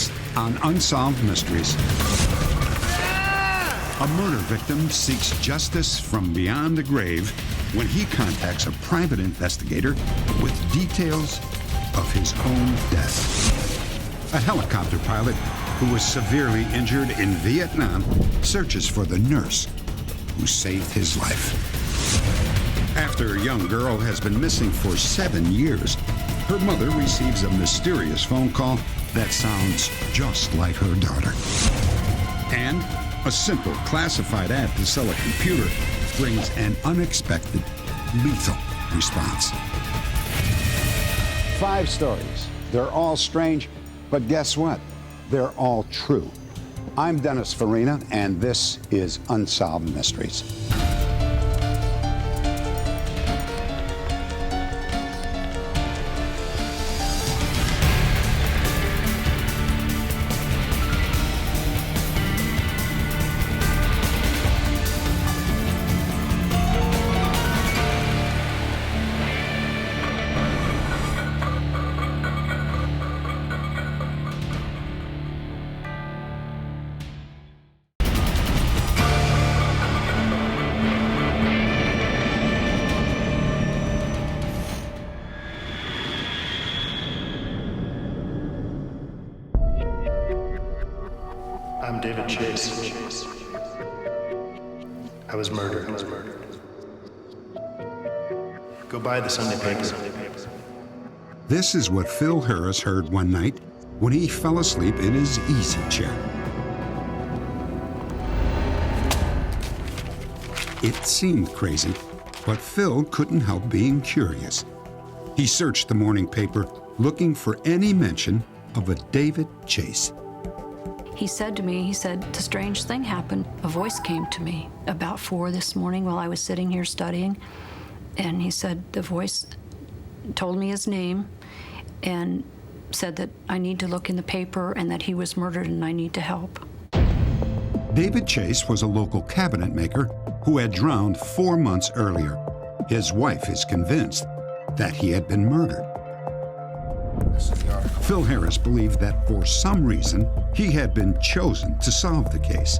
next on Unsolved Mysteries. A murder victim seeks justice from beyond the grave when he contacts a private investigator with details of his own death. A helicopter pilot who was severely injured in Vietnam searches for the nurse who saved his life. After a young girl has been missing for 7 years, her mother receives a mysterious phone call that sounds just like her daughter. And a simple classified ad to sell a computer brings an unexpected, lethal response. 5 stories. They're all strange, but guess what? They're all true. I'm Dennis Farina, and this is Unsolved Mysteries. I'm David Chase. I was murdered. Go buy the Sunday paper. This is what Phil Harris heard one night when he fell asleep in his easy chair. It seemed crazy, but Phil couldn't help being curious. He searched the morning paper looking for any mention of a David Chase. He said to me, a strange thing happened. A voice came to me about 4 this morning while I was sitting here studying. And he said the voice told me his name and said that I need to look in the paper and that he was murdered and I need to help. David Chase was a local cabinet maker who had drowned 4 months earlier. His wife is convinced that he had been murdered. Phil Harris believed that for some reason, he had been chosen to solve the case.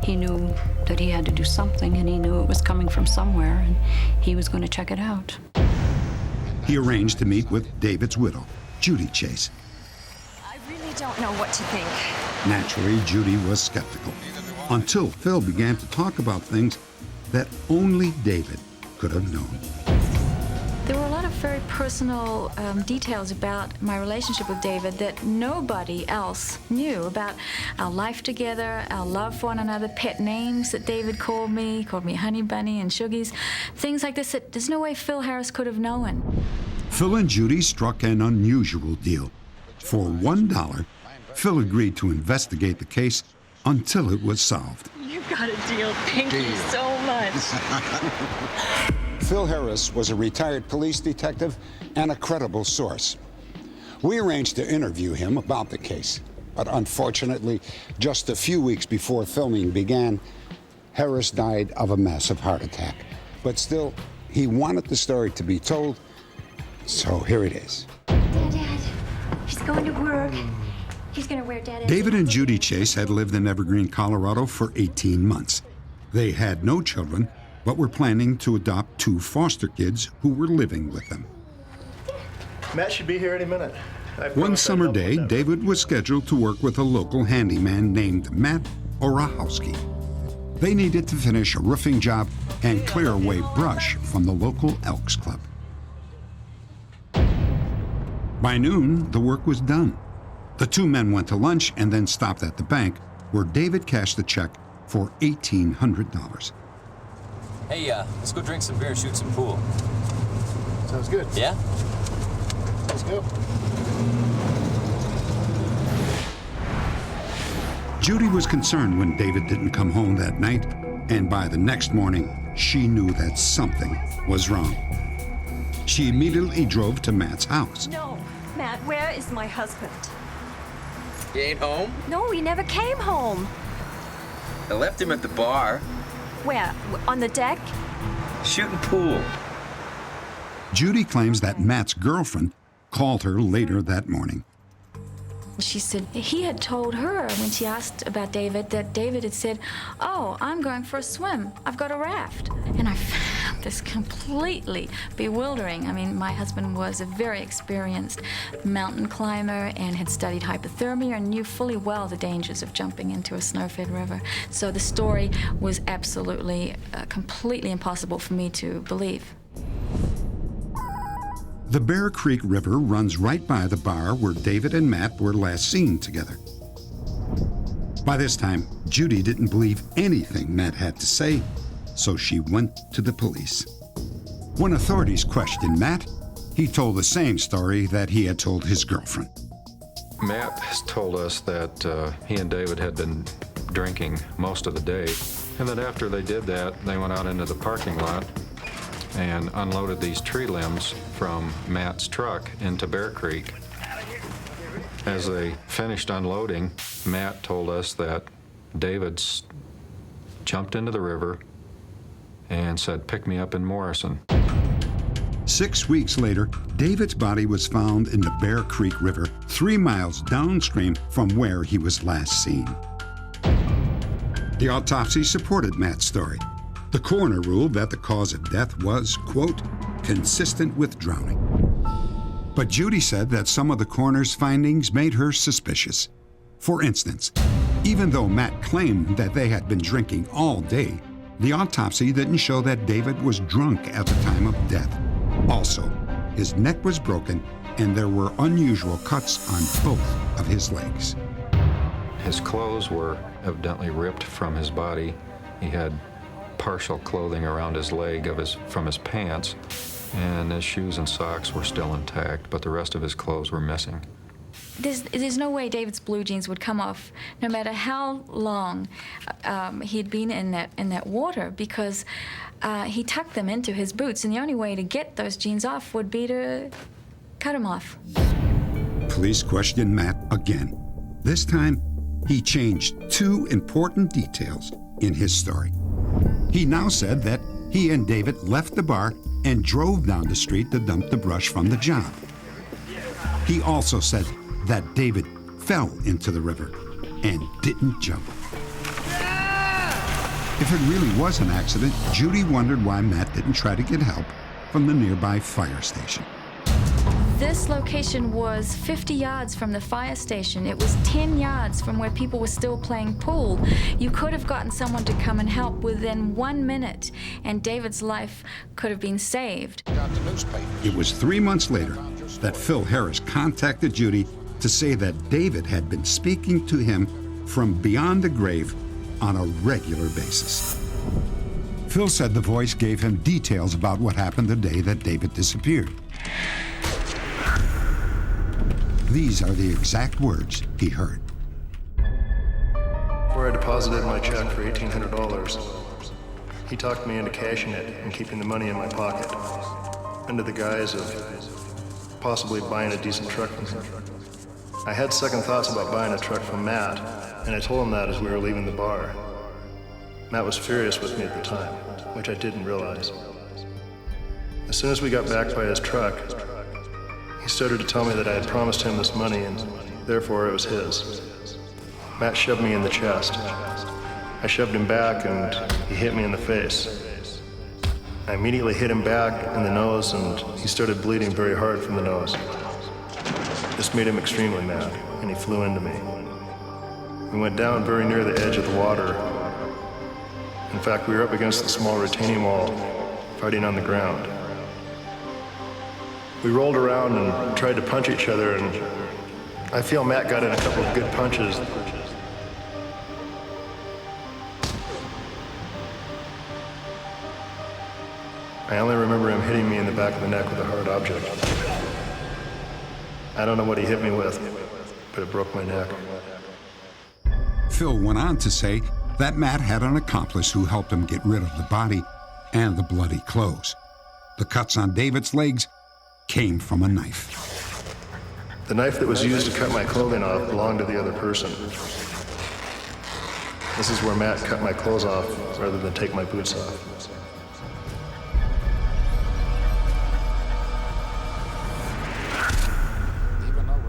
He knew that he had to do something, and he knew it was coming from somewhere, and he was going to check it out. He arranged to meet with David's widow, Judy Chase. I really don't know what to think. Naturally, Judy was skeptical, until Phil began to talk about things that only David could have known. There were a lot of very personal details about my relationship with David that nobody else knew about our life together, our love for one another, pet names that David called me Honey Bunny and Shuggies, things like this that there's no way Phil Harris could have known. Phil and Judy struck an unusual deal. For $1, Phil agreed to investigate the case until it was solved. You've got a deal. Thank you so much. Phil Harris was a retired police detective and a credible source. We arranged to interview him about the case, but unfortunately, just a few weeks before filming began, Harris died of a massive heart attack. But still, he wanted the story to be told, so here it is. Dad, he's going to work. He's going to wear Dad. David and Judy Chase had lived in Evergreen, Colorado for 18 months. They had no children, but were planning to adopt 2 foster kids who were living with them. Matt should be here any minute. One summer day, David was scheduled to work with a local handyman named Matt Orahowski. They needed to finish a roofing job and clear away brush from the local Elks Club. By noon, the work was done. The 2 men went to lunch and then stopped at the bank, where David cashed a check for $1,800. Hey, let's go drink some beer and shoot some pool. Sounds good. Yeah? Let's go. Judy was concerned when David didn't come home that night, and by the next morning, she knew that something was wrong. She immediately drove to Matt's house. No, Matt, where is my husband? You ain't home? No, he never came home. I left him at the bar, Where? On the deck? shooting pool. Judy claims that Matt's girlfriend called her later that morning. She said he had told her when she asked about David that David had said, "Oh, I'm going for a swim. I've got a raft." And I found this completely bewildering. I mean, my husband was a very experienced mountain climber and had studied hypothermia and knew fully well the dangers of jumping into a snow-fed river. So the story was absolutely, completely impossible for me to believe. The Bear Creek River runs right by the bar where David and Matt were last seen together. By this time, Judy didn't believe anything Matt had to say, so she went to the police. When authorities questioned Matt, he told the same story that he had told his girlfriend. Matt has told us that he and David had been drinking most of the day, and that after they did that, they went out into the parking lot and unloaded these tree limbs from Matt's truck into Bear Creek. As they finished unloading, Matt told us that David jumped into the river and said, "Pick me up in Morrison." 6 weeks later, David's body was found in the Bear Creek River, 3 miles downstream from where he was last seen. The autopsy supported Matt's story. The coroner ruled that the cause of death was, quote, consistent with drowning. But Judy said that some of the coroner's findings made her suspicious. For instance, even though Matt claimed that they had been drinking all day, the autopsy didn't show that David was drunk at the time of death. Also, his neck was broken and there were unusual cuts on both of his legs. His clothes were evidently ripped from his body. He had partial clothing around his leg from his pants, and his shoes and socks were still intact, but the rest of his clothes were missing. There's no way David's blue jeans would come off, no matter how long he'd been in that water, because he tucked them into his boots, and the only way to get those jeans off would be to cut them off. Police questioned Matt again. This time, he changed 2 important details in his story. He now said that he and David left the bar and drove down the street to dump the brush from the job. He also said that David fell into the river and didn't jump. If it really was an accident, Judy wondered why Matt didn't try to get help from the nearby fire station. This location was 50 yards from the fire station. It was 10 yards from where people were still playing pool. You could have gotten someone to come and help within 1 minute, and David's life could have been saved. It was 3 months later that Phil Harris contacted Judy to say that David had been speaking to him from beyond the grave on a regular basis. Phil said the voice gave him details about what happened the day that David disappeared. These are the exact words he heard. Before I deposited my check for $1,800, he talked me into cashing it and keeping the money in my pocket, under the guise of possibly buying a decent truck from him. I had second thoughts about buying a truck from Matt, and I told him that as we were leaving the bar. Matt was furious with me at the time, which I didn't realize. As soon as we got back by his truck, he started to tell me that I had promised him this money and therefore it was his. Matt shoved me in the chest. I shoved him back and he hit me in the face. I immediately hit him back in the nose and he started bleeding very hard from the nose. This made him extremely mad and he flew into me. We went down very near the edge of the water. In fact, we were up against the small retaining wall, fighting on the ground. We rolled around and tried to punch each other, and I feel Matt got in a couple of good punches. I only remember him hitting me in the back of the neck with a hard object. I don't know what he hit me with, but it broke my neck. Phil went on to say that Matt had an accomplice who helped him get rid of the body and the bloody clothes. The cuts on David's legs came from a knife. The knife that was used to cut my clothing off belonged to the other person. This is where Matt cut my clothes off rather than take my boots off.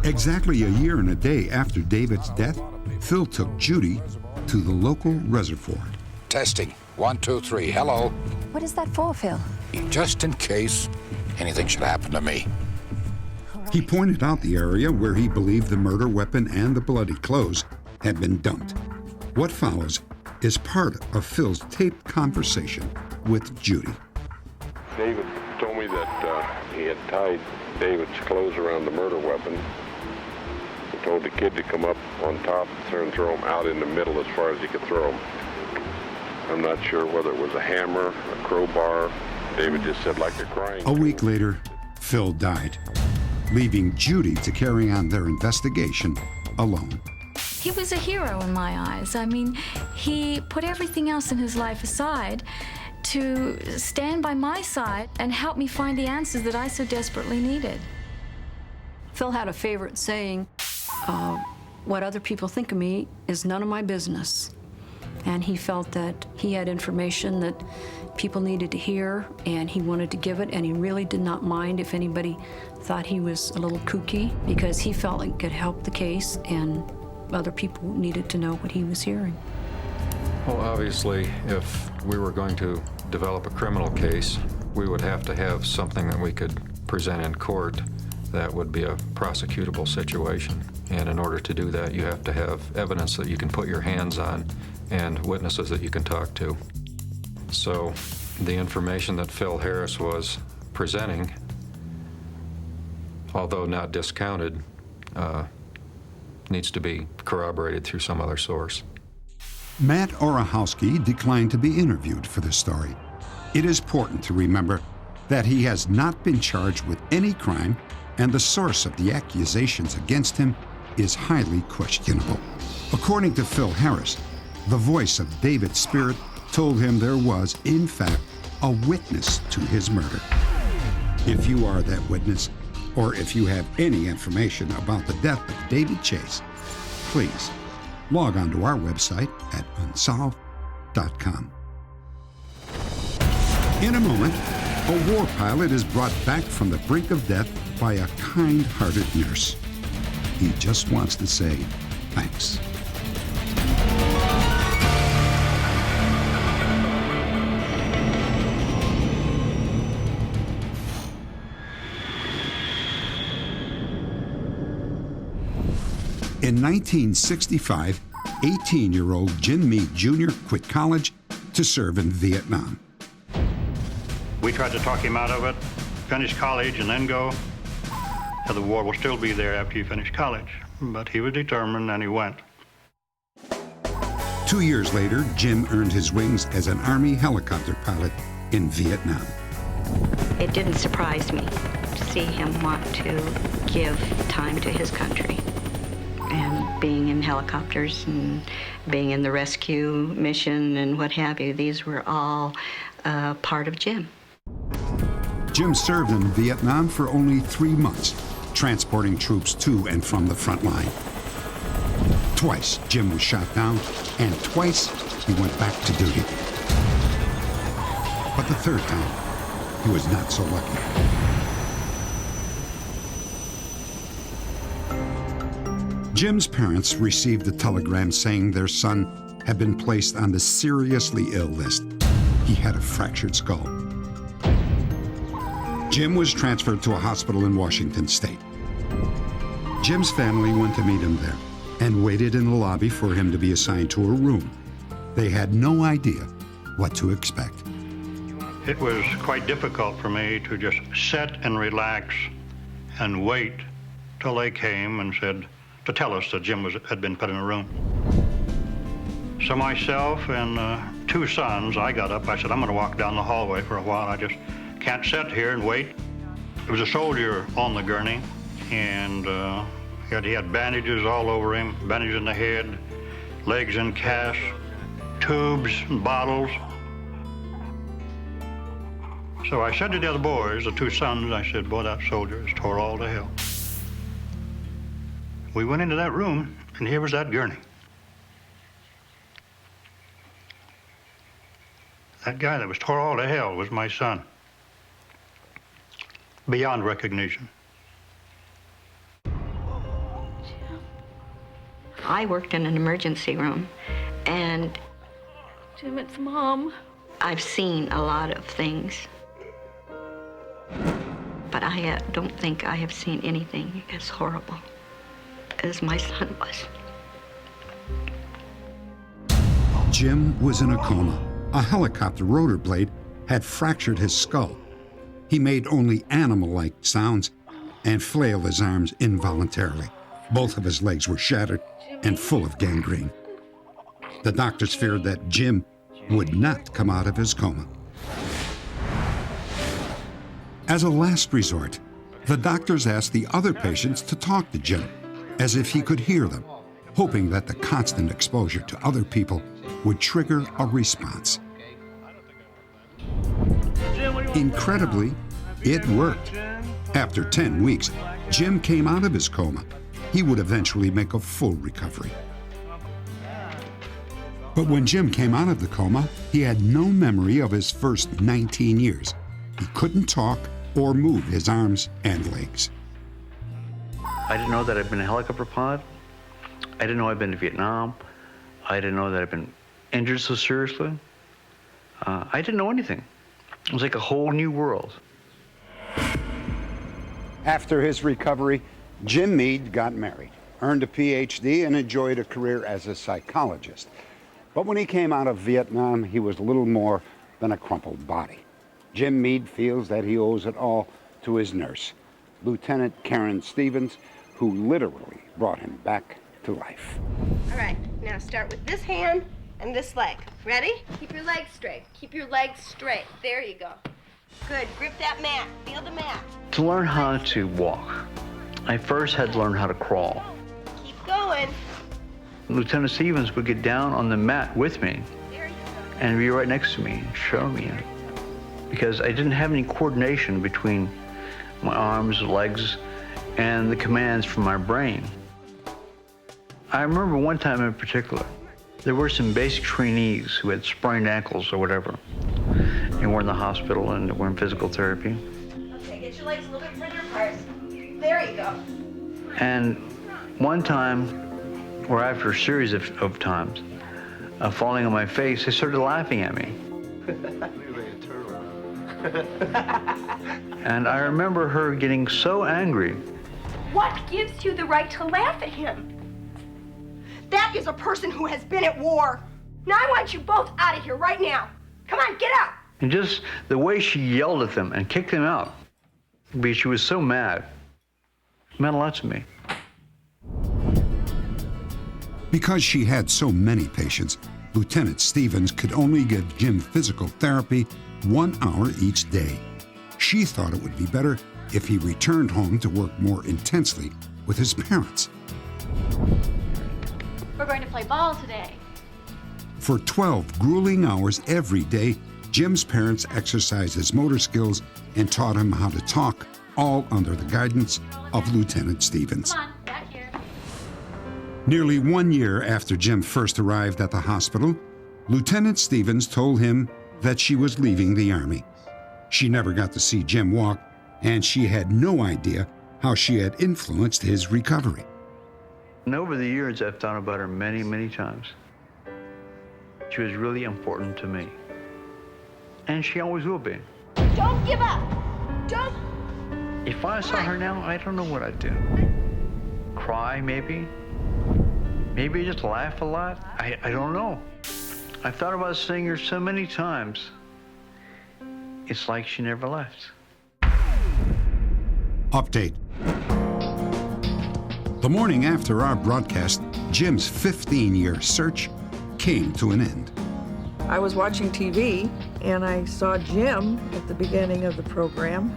Exactly a year and a day after David's death, Phil took Judy to the local reservoir. Testing. 1, 2, 3. Hello. What is that for, Phil? Just in case anything should happen to me. He pointed out the area where he believed the murder weapon and the bloody clothes had been dumped. What follows is part of Phil's taped conversation with Judy. David told me that he had tied David's clothes around the murder weapon. He told the kid to come up on top and throw them out in the middle as far as he could throw them. I'm not sure whether it was a hammer, a crowbar. David just said like a crying. A week later, Phil died, leaving Judy to carry on their investigation alone. He was a hero in my eyes. I mean, he put everything else in his life aside to stand by my side and help me find the answers that I so desperately needed. Phil had a favorite saying, what other people think of me is none of my business. And he felt that he had information that people needed to hear, and he wanted to give it, and he really did not mind if anybody thought he was a little kooky, because he felt like it could help the case, and other people needed to know what he was hearing. Well, obviously, if we were going to develop a criminal case, we would have to have something that we could present in court that would be a prosecutable situation. And in order to do that, you have to have evidence that you can put your hands on and witnesses that you can talk to. So the information that Phil Harris was presenting, although not discounted, needs to be corroborated through some other source. Matt Orachowski declined to be interviewed for this story. It is important to remember that he has not been charged with any crime, and the source of the accusations against him is highly questionable. According to Phil Harris, the voice of David's spirit told him there was, in fact, a witness to his murder. If you are that witness, or if you have any information about the death of David Chase, please log on to our website at unsolved.com. In a moment, a war pilot is brought back from the brink of death by a kind-hearted nurse. He just wants to say thanks. In 1965, 18-year-old Jim Meade Jr. quit college to serve in Vietnam. We tried to talk him out of it, finish college, and then go. The war will still be there after you finish college. But he was determined, and he went. 2 years later, Jim earned his wings as an Army helicopter pilot in Vietnam. It didn't surprise me to see him want to give time to his country. And being in helicopters and being in the rescue mission and what have you, these were all part of Jim. Jim served in Vietnam for only 3 months, transporting troops to and from the front line. Twice, Jim was shot down, and twice, he went back to duty. But the third time, he was not so lucky. Jim's parents received a telegram saying their son had been placed on the seriously ill list. He had a fractured skull. Jim was transferred to a hospital in Washington State. Jim's family went to meet him there and waited in the lobby for him to be assigned to a room. They had no idea what to expect. It was quite difficult for me to just sit and relax and wait till they came and said, to tell us that Jim had been put in a room. So myself and 2 sons, I got up. I said, I'm going to walk down the hallway for a while. I just can't sit here and wait. There was a soldier on the gurney, and he had bandages all over him, bandages in the head, legs in casts, tubes and bottles. So I said to the other boys, the 2 sons, I said, boy, that soldier is tore all to hell. We went into that room, and here was that gurney. That guy that was tore all to hell was my son. Beyond recognition. I worked in an emergency room, and Jim, it's Mom. I've seen a lot of things, but I don't think I have seen anything as horrible as my son was. Jim was in a coma. A helicopter rotor blade had fractured his skull. He made only animal-like sounds and flailed his arms involuntarily. Both of his legs were shattered and full of gangrene. The doctors feared that Jim would not come out of his coma. As a last resort, the doctors asked the other patients to talk to Jim, as if he could hear them, hoping that the constant exposure to other people would trigger a response. Incredibly, it worked. After 10 weeks, Jim came out of his coma. He would eventually make a full recovery. But when Jim came out of the coma, he had no memory of his first 19 years. He couldn't talk or move his arms and legs. I didn't know that I'd been a helicopter pilot. I didn't know I'd been to Vietnam. I didn't know that I'd been injured so seriously. I didn't know anything. It was like a whole new world. After his recovery, Jim Meade got married, earned a PhD, and enjoyed a career as a psychologist. But when he came out of Vietnam, he was little more than a crumpled body. Jim Meade feels that he owes it all to his nurse, Lieutenant Karen Stevens, who literally brought him back to life. All right, now start with this hand and this leg. Ready? Keep your legs straight. Keep your legs straight. There you go. Good. Grip that mat. Feel the mat. To learn how to walk, I first had to learn how to crawl. Keep going. Lieutenant Stevens would get down on the mat with me and be right next to me and show me. Because I didn't have any coordination between my arms, legs, and the commands from my brain. I remember one time in particular, there were some basic trainees who had sprained ankles or whatever, and were in the hospital and were in physical therapy. Okay, get your legs a little bit further apart. There you go. And one time, or after a series of times, falling on my face, they started laughing at me. And I remember her getting so angry. What gives you the right to laugh at him? That is a person who has been at war. Now I want you both out of here right now. Come on, get out. And just the way she yelled at them and kicked them out, because she was so mad, meant a lot to me. Because she had so many patients, Lieutenant Stevens could only give Jim physical therapy 1 hour each day. She thought it would be better if he returned home to work more intensely with his parents. We're going to play ball today. For 12 grueling hours every day, Jim's parents exercised his motor skills and taught him how to talk, all under the guidance of Lieutenant Stevens. Come on, back here. Nearly 1 year after Jim first arrived at the hospital, Lieutenant Stevens told him that she was leaving the Army. She never got to see Jim walk, and she had no idea how she had influenced his recovery. And over the years, I've thought about her many, many times. She was really important to me. And she always will be. Don't give up. Don't. If I saw her now, I don't know what I'd do. Cry, maybe? Maybe just laugh a lot? I don't know. I've thought about seeing her so many times. It's like she never left. Update. The morning after our broadcast, Jim's 15-year search came to an end. I was watching TV, and I saw Jim at the beginning of the program.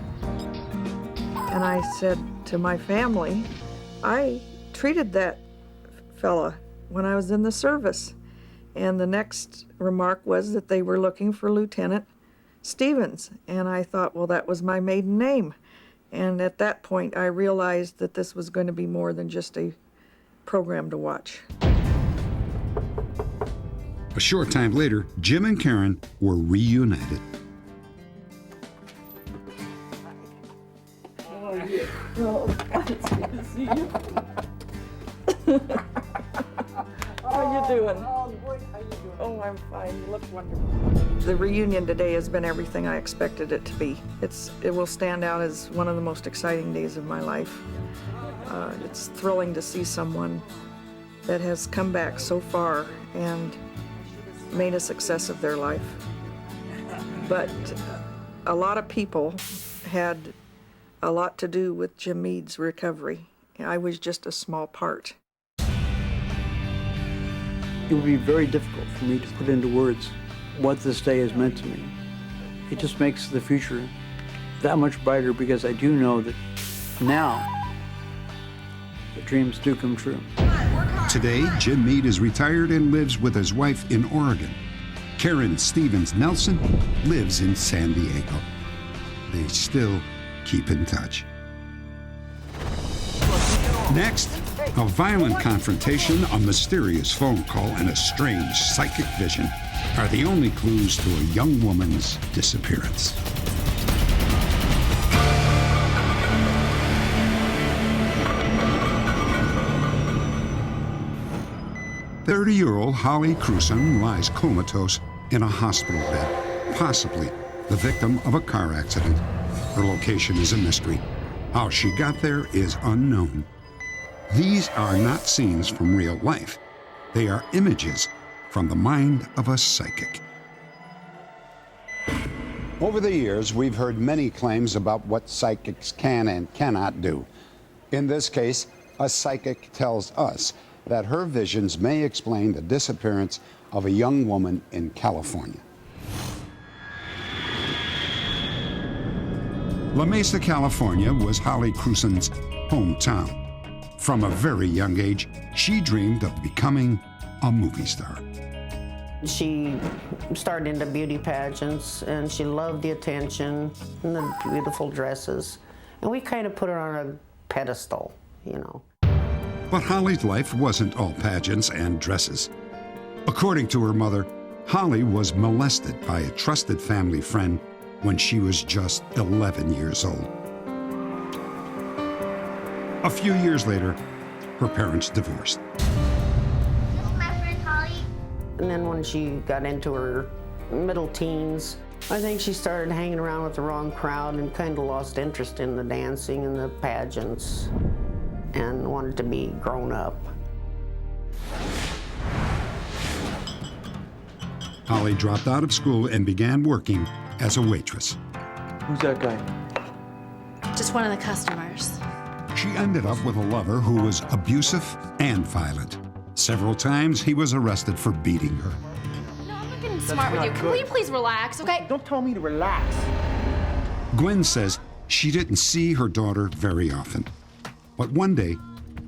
And I said to my family, I treated that fella when I was in the service. And the next remark was that they were looking for Lieutenant Stevens. And I thought, well, that was my maiden name. And at that point, I realized that this was going to be more than just a program to watch. A short time later, Jim and Karen were reunited. Oh, yeah. Oh, it's good to see you. you doing? Oh, good. How you doing? Oh, I'm fine. You look wonderful. The reunion today has been everything I expected it to be. It will stand out as one of the most exciting days of my life. It's thrilling to see someone that has come back so far and made a success of their life. But a lot of people had a lot to do with Jim Meade's recovery. I was just a small part. It would be very difficult for me to put into words what this day has meant to me. It just makes the future that much brighter because I do know that now the dreams do come true. Today, Jim Meade is retired and lives with his wife in Oregon. Karen Stevens Nelson lives in San Diego. They still keep in touch. Next, a violent confrontation, a mysterious phone call, and a strange psychic vision are the only clues to a young woman's disappearance. "30-year-old Holly Krewson lies comatose in a hospital bed, possibly the victim of a car accident. Her location is a mystery. How she got there is unknown. These are not scenes from real life. They are images from the mind of a psychic." Over the years, we've heard many claims about what psychics can and cannot do. In this case, a psychic tells us that her visions may explain the disappearance of a young woman in California. La Mesa, California was Holly Krewson's hometown. From a very young age, she dreamed of becoming a movie star. She started into beauty pageants, and she loved the attention and the beautiful dresses. And we kind of put her on a pedestal, you know. But Holly's life wasn't all pageants and dresses. According to her mother, Holly was molested by a trusted family friend when she was just 11 years old. A few years later, her parents divorced. And then when she got into her middle teens, I think she started hanging around with the wrong crowd and kind of lost interest in the dancing and the pageants and wanted to be grown up. Holly dropped out of school and began working as a waitress. Who's that guy? Just one of the customers. She ended up with a lover who was abusive and violent. Several times he was arrested for beating her. No, I'm not getting smart with you. Will you please relax, okay? Don't tell me to relax. Gwen says she didn't see her daughter very often. But one day,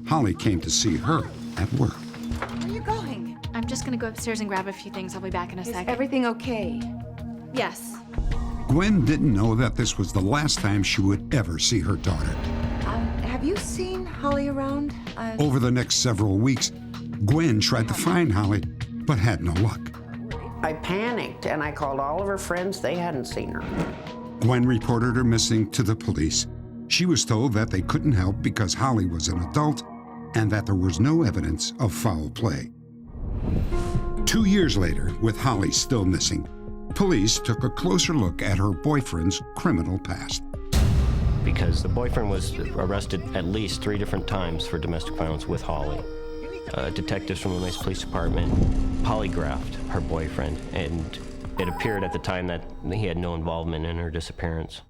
Holly came to see her at work. Where are you going? I'm just gonna go upstairs and grab a few things. I'll be back in a second. Everything okay? Yes. Gwen didn't know that this was the last time she would ever see her daughter. Have you seen Holly around? Over the next several weeks, Gwen tried to find Holly, but had no luck. I panicked and I called all of her friends. They hadn't seen her. Gwen reported her missing to the police. She was told that they couldn't help because Holly was an adult and that there was no evidence of foul play. 2 years later, with Holly still missing, police took a closer look at her boyfriend's criminal past. Because the boyfriend was arrested at least 3 different times for domestic violence with Holly. Detectives from the Mesa Police Department polygraphed her boyfriend, and it appeared at the time that he had no involvement in her disappearance.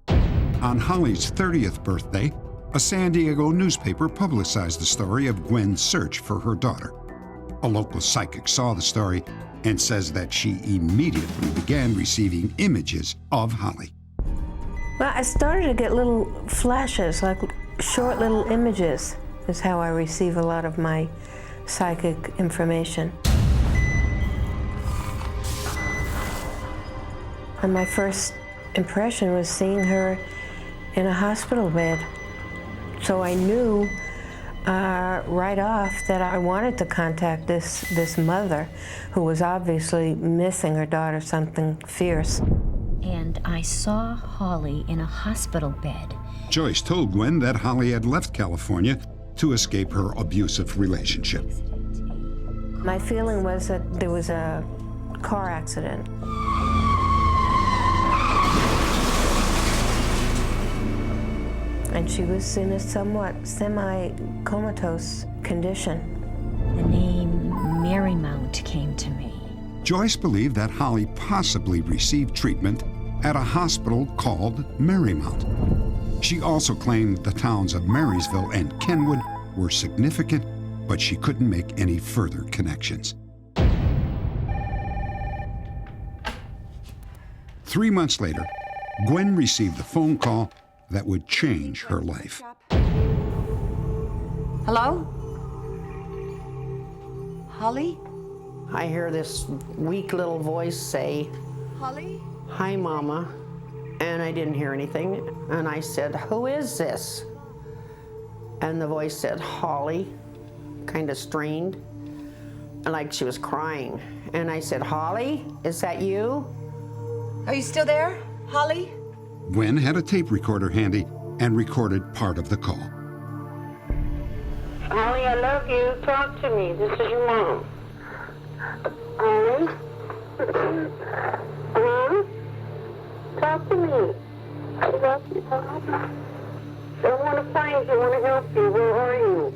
On Holly's 30th birthday, a San Diego newspaper publicized the story of Gwen's search for her daughter. A local psychic saw the story and says that she immediately began receiving images of Holly. Well, I started to get little flashes, like short little images, is how I receive a lot of my psychic information. And my first impression was seeing her in a hospital bed. So I knew right off that I wanted to contact this mother who was obviously missing her daughter something fierce. And I saw Holly in a hospital bed. Joyce told Gwen that Holly had left California to escape her abusive relationship. My feeling was that there was a car accident. And she was in a somewhat semi-comatose condition. The name Marymount came to me. Joyce believed that Holly possibly received treatment at a hospital called Marymount. She also claimed the towns of Marysville and Kenwood were significant, but she couldn't make any further connections. 3 months later, Gwen received a phone call that would change her life. Hello? Holly? I hear this weak little voice say, Holly? "Hi, Mama." And I didn't hear anything. And I said, "Who is this?" And the voice said, "Holly," kind of strained, like she was crying. And I said, "Holly, is that you?" Are you still there, Holly? Gwen had a tape recorder handy and recorded part of the call. "Holly, I love you. Talk to me. This is your mom." "Holly? Mom? Talk to me. I love you, Mom. I want to find you. I want to help you. Where are you?"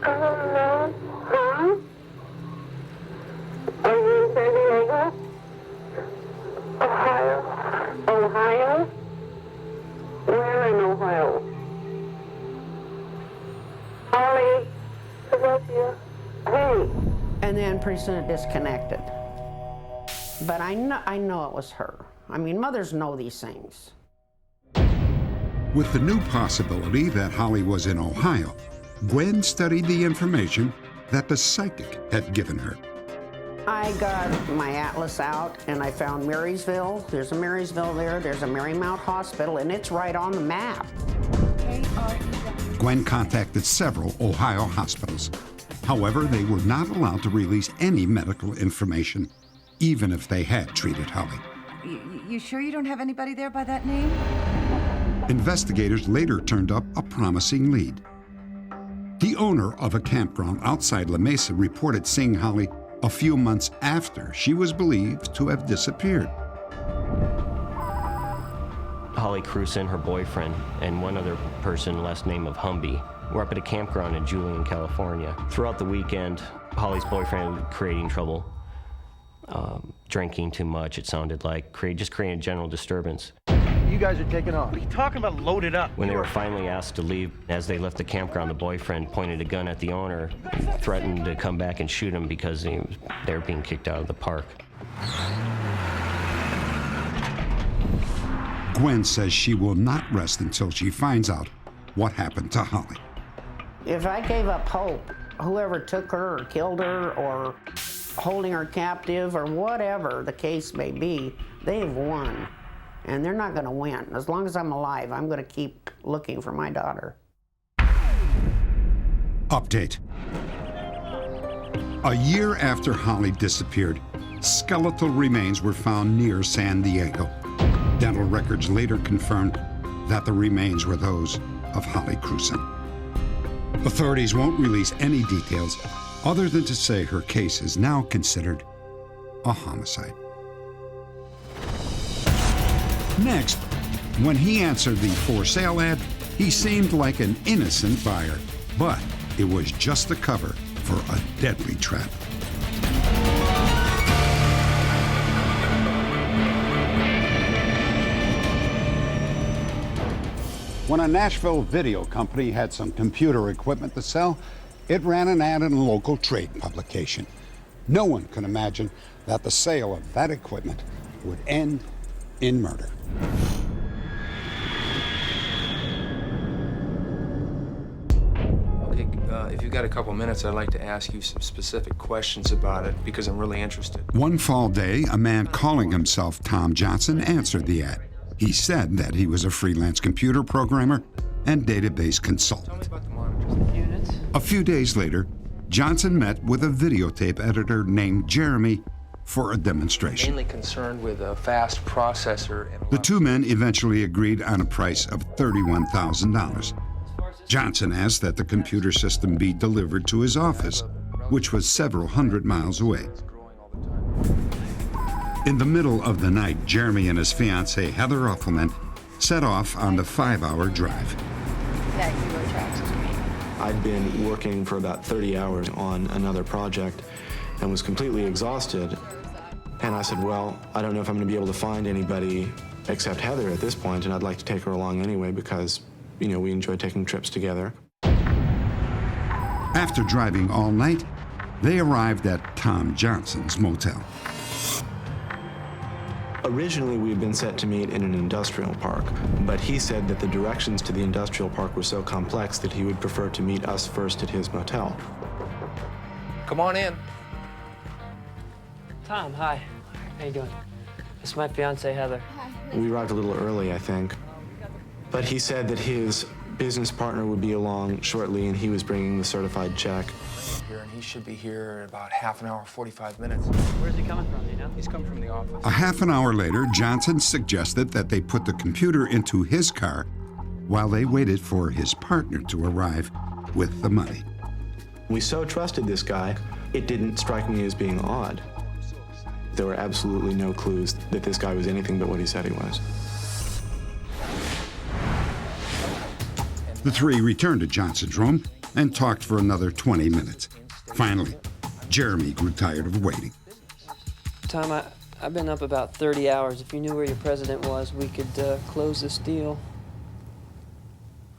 "I don't know. Huh? Are you in San Diego? Ohio? Ohio? Where in Ohio?" "Holly, I love you. Hey." And then pretty soon it disconnected. But I know it was her. I mean, mothers know these things. With the new possibility that Holly was in Ohio, Gwen studied the information that the psychic had given her. I got my atlas out and I found Marysville. There's a Marysville there. There's a Marymount Hospital, and it's right on the map. Gwen contacted several Ohio hospitals. However, they were not allowed to release any medical information, even if they had treated Holly. You sure you don't have anybody there by that name? Investigators later turned up a promising lead. The owner of a campground outside La Mesa reported seeing Holly a few months after she was believed to have disappeared. Holly Cruson, her boyfriend, and one other person, last name of Humby, were up at a campground in Julian, California. Throughout the weekend, Holly's boyfriend was creating trouble, drinking too much, it sounded like, just creating a general disturbance. You guys are taking off. What are you talking about loaded up? When they were finally asked to leave, as they left the campground, the boyfriend pointed a gun at the owner, threatened to come back and shoot him because they were being kicked out of the park. Gwen says she will not rest until she finds out what happened to Holly. If I gave up hope, whoever took her or killed her or holding her captive or whatever the case may be, they've won. And they're not going to win. As long as I'm alive, I'm going to keep looking for my daughter. Update. A year after Holly disappeared, skeletal remains were found near San Diego. Dental records later confirmed that the remains were those of Holly Cruson. Authorities won't release any details other than to say her case is now considered a homicide. Next, when he answered the for sale ad, he seemed like an innocent buyer, but it was just a cover for a deadly trap. When a Nashville video company had some computer equipment to sell, it ran an ad in a local trade publication. No one could imagine that the sale of that equipment would end in murder. Okay, if you've got a couple minutes, I'd like to ask you some specific questions about it because I'm really interested. One fall day, a man calling himself Tom Johnson answered the ad. He said that he was a freelance computer programmer and database consultant. A few days later, Johnson met with a videotape editor named Jeremy for a demonstration. Mainly concerned with a fast processor. And the two men eventually agreed on a price of $31,000. Johnson asked that the computer system be delivered to his office, which was several hundred miles away. In the middle of the night, Jeremy and his fiancée, Heather Uffelman, set off on the 5-hour drive. That you were attracted to me. I'd been working for about 30 hours on another project and was completely exhausted. And I said, well, I don't know if I'm going to be able to find anybody except Heather at this point, and I'd like to take her along anyway because, you know, we enjoy taking trips together. After driving all night, they arrived at Tom Johnson's motel. Originally, we had been set to meet in an industrial park, but he said that the directions to the industrial park were so complex that he would prefer to meet us first at his motel. Come on in. Tom, hi. How you doing? This is my fiancée, Heather. We arrived a little early, I think. But he said that his business partner would be along shortly, and he was bringing the certified check. Here, and he should be here in about half an hour, 45 minutes. Where's he coming from, you know? He's coming from the office. A half an hour later, Johnson suggested that they put the computer into his car while they waited for his partner to arrive with the money. We so trusted this guy, it didn't strike me as being odd. There were absolutely no clues that this guy was anything but what he said he was. The three returned to Johnson's room and talked for another 20 minutes. Finally, Jeremy grew tired of waiting. Tom, I've been up about 30 hours. If you knew where your president was, we could close this deal.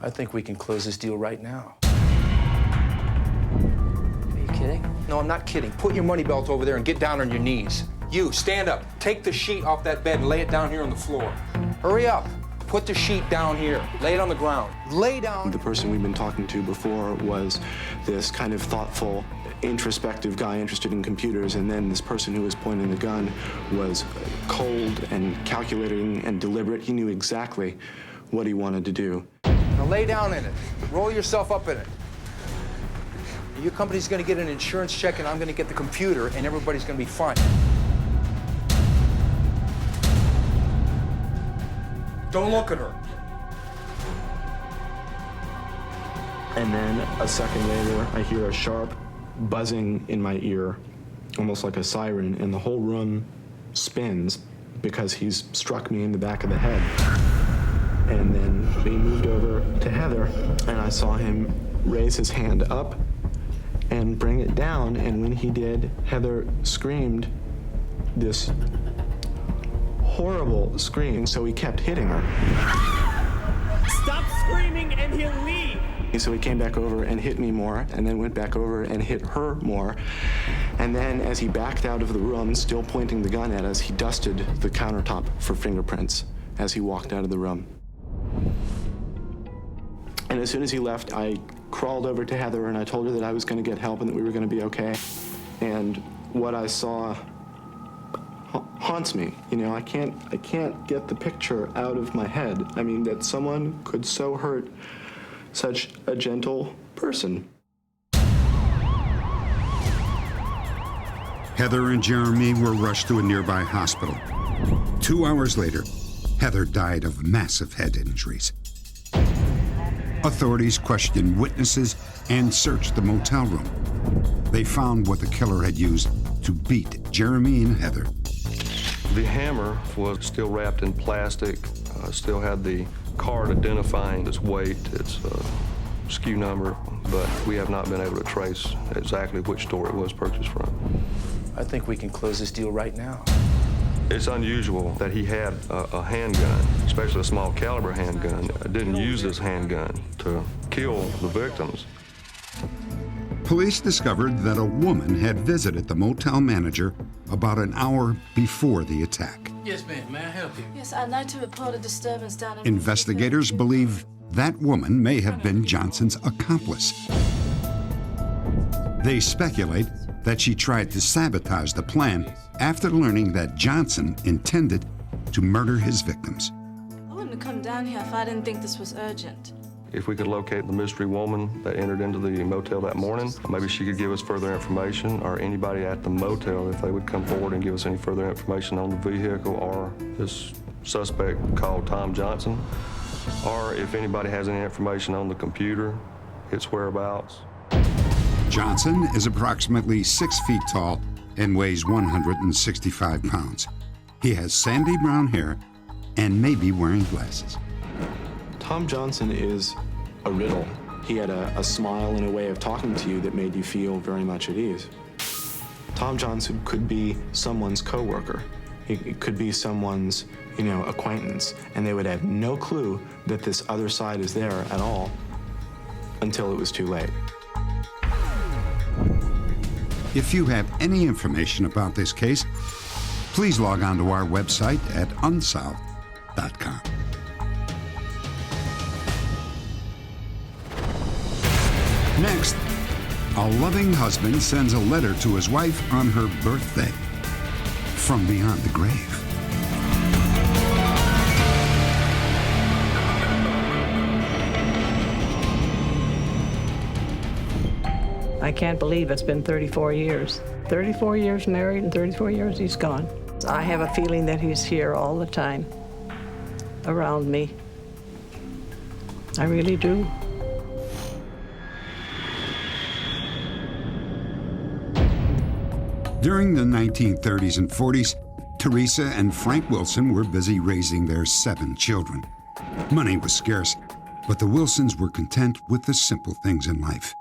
I think we can close this deal right now. Are you kidding? No, I'm not kidding. Put your money belt over there and get down on your knees. You, stand up. Take the sheet off that bed and lay it down here on the floor. Hurry up. Put the sheet down here. Lay it on the ground. Lay down. The person we'd been talking to before was this kind of thoughtful, introspective guy interested in computers, and then this person who was pointing the gun was cold and calculating and deliberate. He knew exactly what he wanted to do. Now lay down in it. Roll yourself up in it. Your company's going to get an insurance check, and I'm going to get the computer, and everybody's going to be fine. Don't look at her. And then a second later, I hear a sharp buzzing in my ear, almost like a siren, and the whole room spins because he's struck me in the back of the head. And then we moved over to Heather, and I saw him raise his hand up and bring it down, and when he did, Heather screamed this horrible scream, so he kept hitting her. Stop screaming and he'll leave! So he came back over and hit me more, and then went back over and hit her more. And then as he backed out of the room, still pointing the gun at us, he dusted the countertop for fingerprints as he walked out of the room. And as soon as he left, I crawled over to Heather and I told her that I was going to get help and that we were going to be okay. And what I saw haunts me. You know, I can't get the picture out of my head. I mean, that someone could so hurt such a gentle person. Heather and Jeremy were rushed to a nearby hospital. 2 hours later, Heather died of massive head injuries. Authorities questioned witnesses and searched the motel room. They found what the killer had used to beat Jeremy and Heather. The hammer was still wrapped in plastic, still had the card identifying its weight, its SKU number, but we have not been able to trace exactly which store it was purchased from. I think we can close this deal right now. It's unusual that he had a handgun, especially a small caliber handgun. I didn't use this handgun to kill the victims. Police discovered that a woman had visited the motel manager about an hour before the attack. Yes, ma'am. May I help you? Yes, I'd like to report a disturbance down in... Investigators believe that woman may have been Johnson's accomplice. They speculate that she tried to sabotage the plan after learning that Johnson intended to murder his victims. I wouldn't have come down here if I didn't think this was urgent. If we could locate the mystery woman that entered into the motel that morning, maybe she could give us further information, or anybody at the motel, if they would come forward and give us any further information on the vehicle or this suspect called Tom Johnson, or if anybody has any information on the computer, its whereabouts. Johnson is approximately 6 feet tall and weighs 165 pounds. He has sandy brown hair and may be wearing glasses. Tom Johnson is a riddle. He had a smile and a way of talking to you that made you feel very much at ease. Tom Johnson could be someone's coworker. It could be someone's, acquaintance, and they would have no clue that this other side is there at all until it was too late. If you have any information about this case, please log on to our website at unsolved.com. Next, a loving husband sends a letter to his wife on her birthday from beyond the grave. I can't believe it's been 34 years. 34 years married and 34 years he's gone. I have a feeling that he's here all the time, around me. I really do. During the 1930s and 40s, Teresa and Frank Wilson were busy raising their 7 children. Money was scarce, but the Wilsons were content with the simple things in life.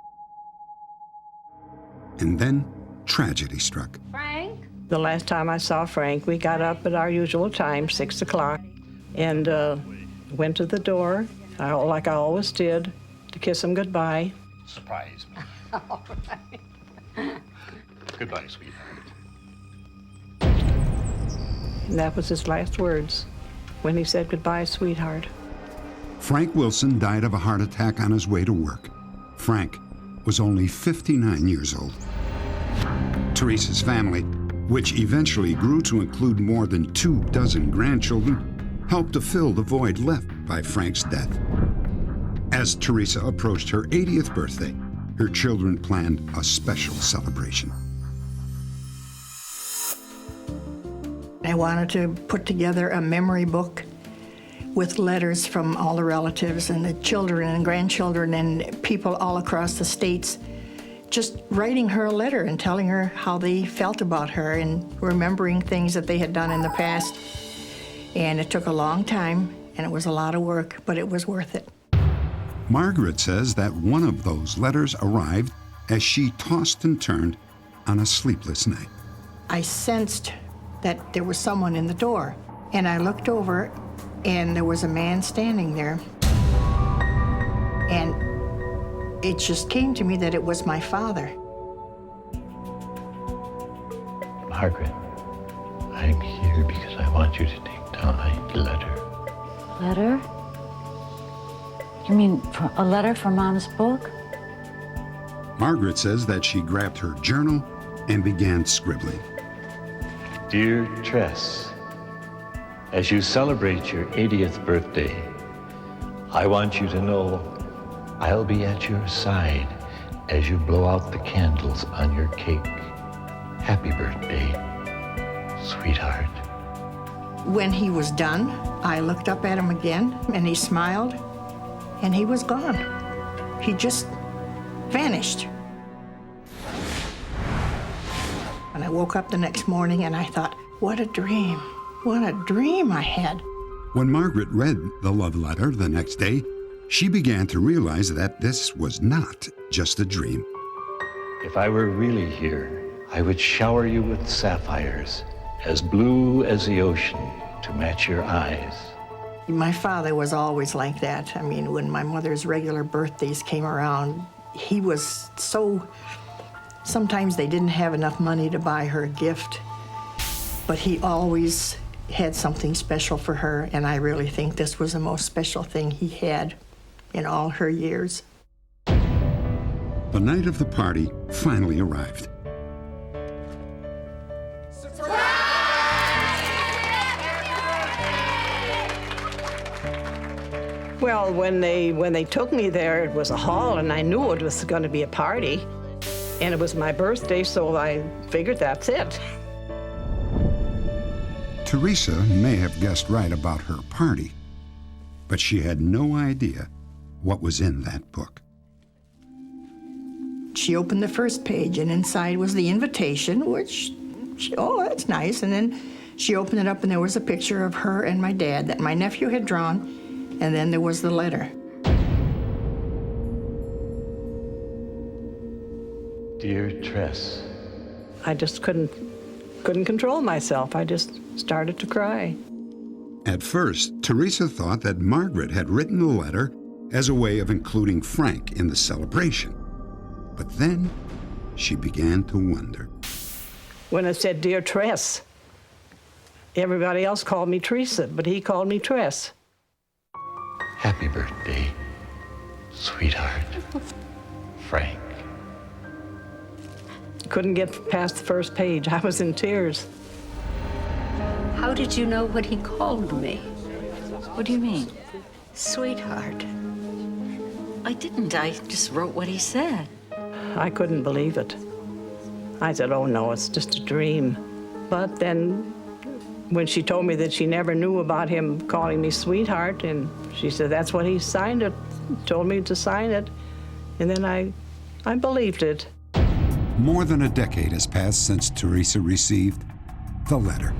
And then tragedy struck. Frank? The last time I saw Frank, we got up at our usual time, 6 o'clock, and went to the door, like I always did, to kiss him goodbye. Surprise me. All right. Goodbye, sweetheart. And that was his last words, when he said goodbye, sweetheart. Frank Wilson died of a heart attack on his way to work. Frank was only 59 years old. Teresa's family, which eventually grew to include more than 24 grandchildren, helped to fill the void left by Frank's death. As Teresa approached her 80th birthday, her children planned a special celebration. I wanted to put together a memory book with letters from all the relatives and the children and grandchildren and people all across the states, just writing her a letter and telling her how they felt about her and remembering things that they had done in the past. And it took a long time, and it was a lot of work, but it was worth it. Margaret says that one of those letters arrived as she tossed and turned on a sleepless night. I sensed that there was someone in the door, and I looked over, and there was a man standing there. And it just came to me that it was my father. Margaret, I'm here because I want you to take down a letter. Letter? You mean a letter from Mom's book? Margaret says that she grabbed her journal and began scribbling. Dear Tress, as you celebrate your 80th birthday, I want you to know I'll be at your side as you blow out the candles on your cake. Happy birthday, sweetheart. When he was done, I looked up at him again, and he smiled, and he was gone. He just vanished. And I woke up the next morning, and I thought, what a dream. What a dream I had. When Margaret read the love letter the next day, she began to realize that this was not just a dream. If I were really here, I would shower you with sapphires, as blue as the ocean, to match your eyes. My father was always like that. I mean, when my mother's regular birthdays came around, he was so... Sometimes they didn't have enough money to buy her a gift, but he always had something special for her, and I really think this was the most special thing he had in all her years. The night of the party finally arrived. Well, when they took me there, it was a hall, and I knew it was going to be a party. And it was my birthday, so I figured that's it. Teresa may have guessed right about her party, but she had no idea what was in that book. she opened the first page, and inside was the invitation, which, oh, that's nice. And then she opened it up, and there was a picture of her and my dad that my nephew had drawn, and then there was the letter. Dear Tress, I just couldn't control myself. I just started to cry. At first, Teresa thought that Margaret had written the letter as a way of including Frank in the celebration. But then she began to wonder. When it said, Dear Tress, everybody else called me Teresa, but he called me Tress. happy birthday, sweetheart, Frank. Couldn't get past the first page. I was in tears. How did you know what he called me? What do you mean? Sweetheart. I didn't. I just wrote what he said. I couldn't believe it. I said, oh no, it's just a dream. But then when she told me that she never knew about him calling me sweetheart, and she said that's what he signed it, told me to sign it, and then I believed it. More than a decade has passed since Teresa received the letter.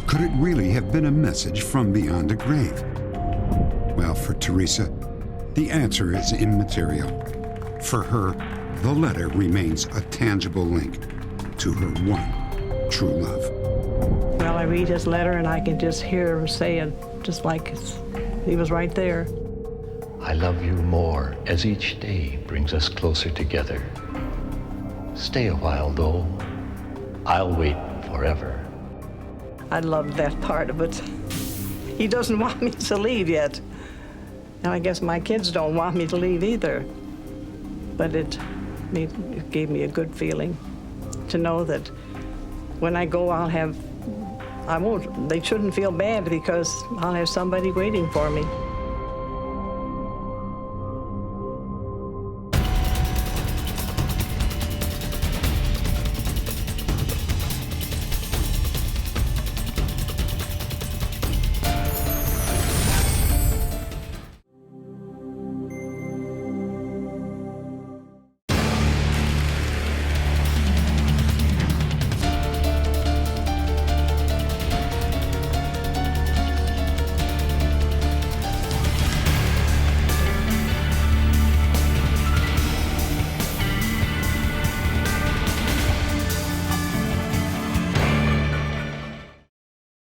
Could it really have been a message from beyond the grave? Well, for Teresa, the answer is immaterial. For her, the letter remains a tangible link to her one true love. Well, I read his letter and I can just hear him say it just like he was right there. I love you more as each day brings us closer together. Stay a while, though. I'll wait forever. I loved that part of it. He doesn't want me to leave yet. And I guess my kids don't want me to leave either. But it gave me a good feeling to know that when I go, they shouldn't feel bad because I'll have somebody waiting for me.